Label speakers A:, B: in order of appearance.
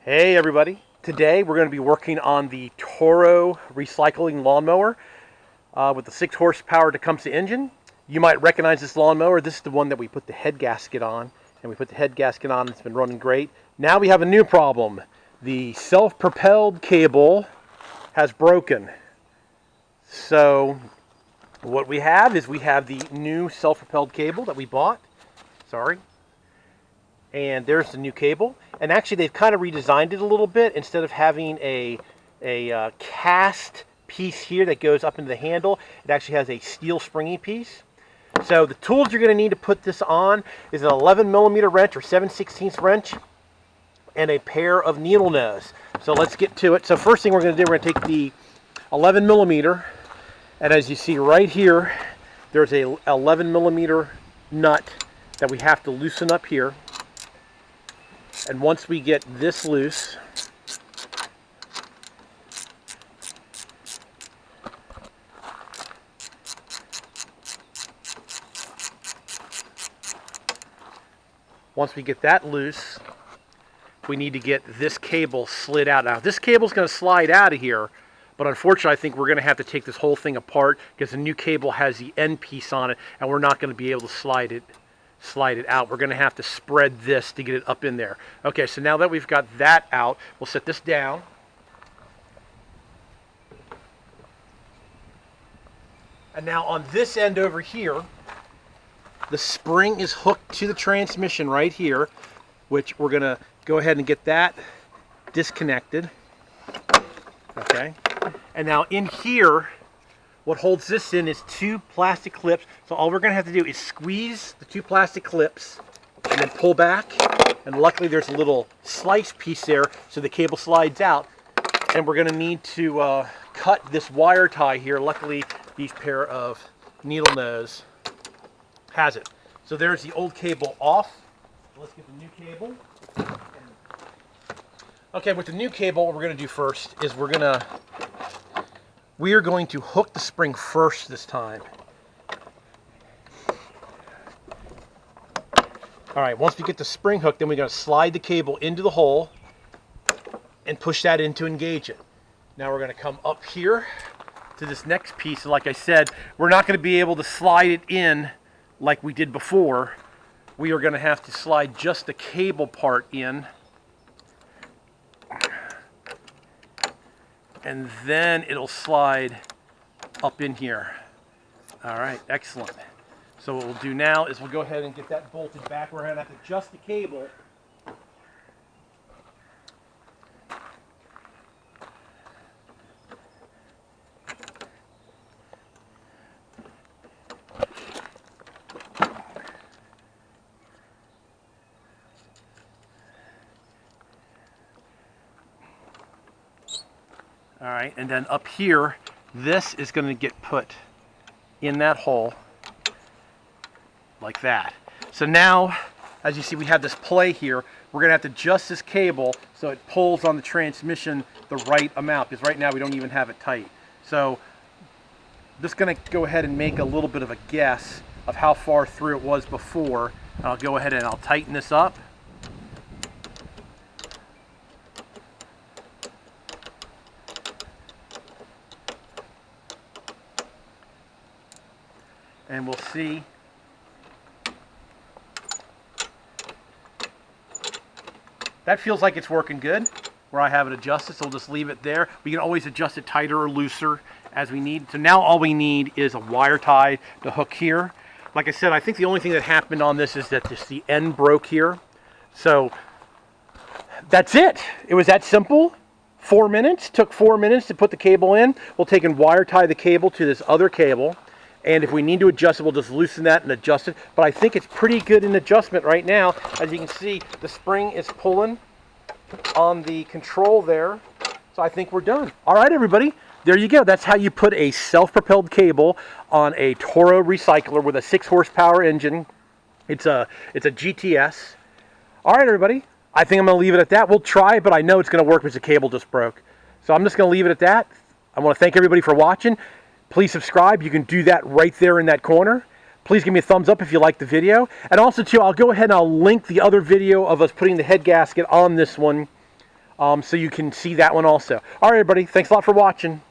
A: Hey everybody, today we're going to be working on the Toro recycling lawnmower with the 6 horsepower Tecumseh engine. You might recognize this lawnmower. This is the one that we put the head gasket on, and we put the head gasket on. It's been running great. Now we have a new problem. The self-propelled cable has broken. So what we have is the new self-propelled cable that we bought. And there's the new cable. And actually they've kind of redesigned it a little bit. Instead of having a cast piece here that goes up into the handle, it actually has a steel springy piece. So the tools you're going to need to put this on is an 11mm wrench or 7/16 wrench and a pair of needle nose. So let's get to it. So first thing we're going to do, we're going to take the 11mm, and as you see right here, there's a 11mm nut that we have to loosen up here. And once we get this loose, we need to get this cable slid out. Now this cable is going to slide out of here, but unfortunately I think we're going to have to take this whole thing apart because the new cable has the end piece on it, and we're not going to be able to slide it out. We're going to have to spread this to get it up in there. Okay, so now that we've got that out, we'll set this down. And now on this end over here, the spring is hooked to the transmission right here, which we're going to go ahead and get that disconnected. Okay, and now in here, what holds this in is 2 plastic clips. So all we're going to have to do is squeeze the 2 plastic clips and then pull back. And luckily there's a little slice piece there so the cable slides out. And we're going to need to cut this wire tie here. Luckily these pair of needle nose has it. So there's the old cable off. Let's get the new cable. Okay, with the new cable, what we're going to do first is we are going to hook the spring first this time. All right, once we get the spring hooked, then we're going to slide the cable into the hole and push that in to engage it. Now we're going to come up here to this next piece. And like I said, we're not going to be able to slide it in like we did before. We are going to have to slide just the cable part in. And then it'll slide up in here. All right, excellent. So what we'll do now is we'll go ahead and get that bolted back. We're going to have to adjust the cable. All right, and then up here, this is going to get put in that hole like that. So now, as you see, we have this play here. We're going to have to adjust this cable so it pulls on the transmission the right amount, because right now we don't even have it tight. So I'm just going to go ahead and make a little bit of a guess of how far through it was before. I'll go ahead and I'll tighten this up. And we'll see. That feels like it's working good where I have it adjusted, so we'll just leave it there. We can always adjust it tighter or looser as we need. So now all we need is a wire tie to hook here. Like I said, I think the only thing that happened on this is that just the end broke here. So that's it. It was that simple. 4 minutes. Took 4 minutes to put the cable in. We'll take and wire tie the cable to this other cable. And if we need to adjust it, we'll just loosen that and adjust it. But I think it's pretty good in adjustment right now. As you can see, the spring is pulling on the control there. So I think we're done. All right, everybody. There you go. That's how you put a self-propelled cable on a Toro recycler with a 6 horsepower engine. It's a GTS. All right, everybody. I think I'm going to leave it at that. We'll try, but I know it's going to work because the cable just broke. So I'm just going to leave it at that. I want to thank everybody for watching. Please subscribe. You can do that right there in that corner. Please give me a thumbs up if you liked the video. And also, too, I'll go ahead and I'll link the other video of us putting the head gasket on this one so you can see that one also. All right, everybody, thanks a lot for watching.